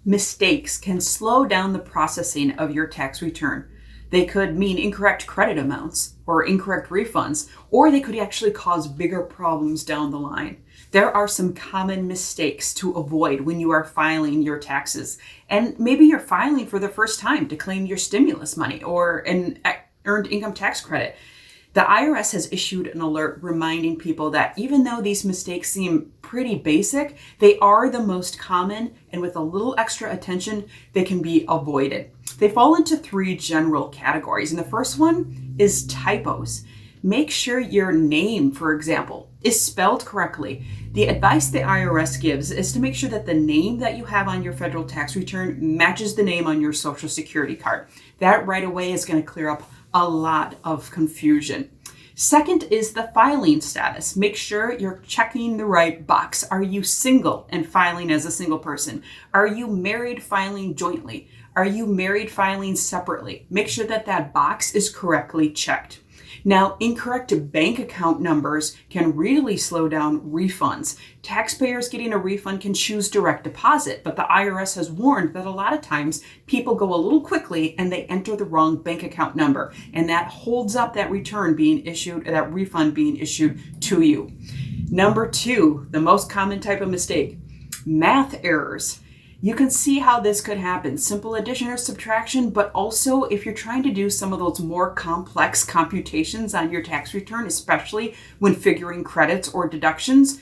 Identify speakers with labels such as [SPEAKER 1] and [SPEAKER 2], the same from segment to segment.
[SPEAKER 1] Mistakes can slow down the processing of your tax return. They could mean incorrect credit amounts or incorrect refunds, or they could actually cause bigger problems down the line. There are some common mistakes to avoid when you are filing your taxes. And maybe you're filing for the first time to claim your stimulus money or an earned income tax credit. The IRS has issued an alert reminding people that even though these mistakes seem pretty basic, they are the most common, and with a little extra attention, they can be avoided. They fall into three general categories, and the first one is typos. Make sure your name, for example, is spelled correctly. The advice the IRS gives is to make sure that the name that you have on your federal tax return matches the name on your Social Security card. That right away is going to clear up a lot of confusion. Second is the filing status. Make sure you're checking the right box. Are you single and filing as a single person? Are you married filing jointly? Are you married filing separately? Make sure that that box is correctly checked. Now, incorrect bank account numbers can really slow down refunds. Taxpayers getting a refund can choose direct deposit, but the IRS has warned that a lot of times people go a little quickly and they enter the wrong bank account number, and that holds up that return being issued, that refund being issued to you. Number two, the most common type of mistake, math errors. You can see how this could happen. Simple addition or subtraction, but also if you're trying to do some of those more complex computations on your tax return, especially when figuring credits or deductions,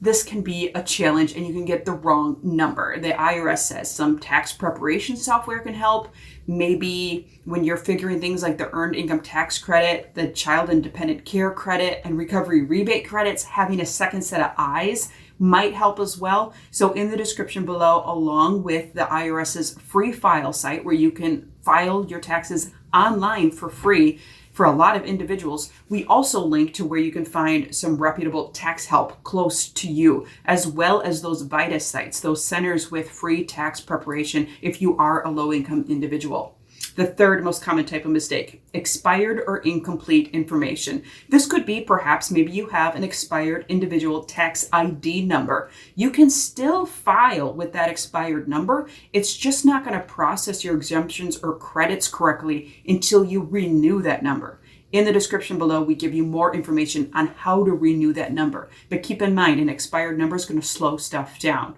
[SPEAKER 1] this can be a challenge and you can get the wrong number. The IRS says some tax preparation software can help. Maybe when you're figuring things like the earned income tax credit, the child and dependent care credit, and recovery rebate credits, having a second set of eyes might help as well. So in the description below, along with the IRS's free file site where you can file your taxes online for free for a lot of individuals, we also link to where you can find some reputable tax help close to you, as well as those VITA sites, those centers with free tax preparation if you are a low-income individual. The third most common type of mistake, expired or incomplete information. This could be perhaps maybe you have an expired individual tax ID number. You can still file with that expired number. It's just not going to process your exemptions or credits correctly until you renew that number. In the description below, we give you more information on how to renew that number. But keep in mind, an expired number is going to slow stuff down.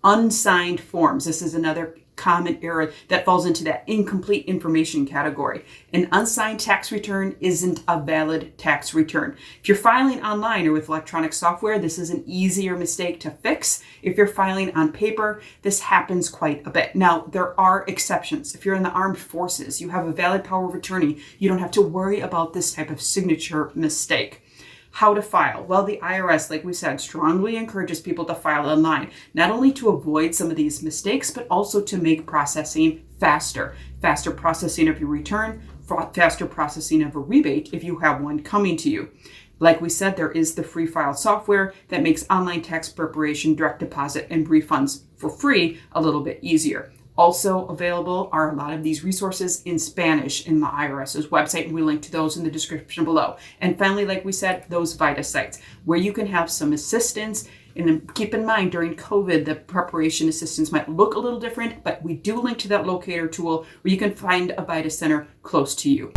[SPEAKER 1] Unsigned forms. This is another common error that falls into that incomplete information category. An unsigned tax return isn't a valid tax return. If you're filing online or with electronic software, this is an easier mistake to fix. If you're filing on paper, this happens quite a bit. Now, there are exceptions. If you're in the armed forces, you have a valid power of attorney, you don't have to worry about this type of signature mistake. How to file? Well, the IRS, like we said, strongly encourages people to file online, not only to avoid some of these mistakes, but also to make processing faster. Faster processing of your return, faster processing of a rebate if you have one coming to you. Like we said, there is the free file software that makes online tax preparation, direct deposit, and refunds for free a little bit easier. Also available are a lot of these resources in Spanish in the IRS's website, and we link to those in the description below. And finally, like we said, those VITA sites where you can have some assistance. And keep in mind, during COVID, the preparation assistance might look a little different, but we do link to that locator tool where you can find a VITA center close to you.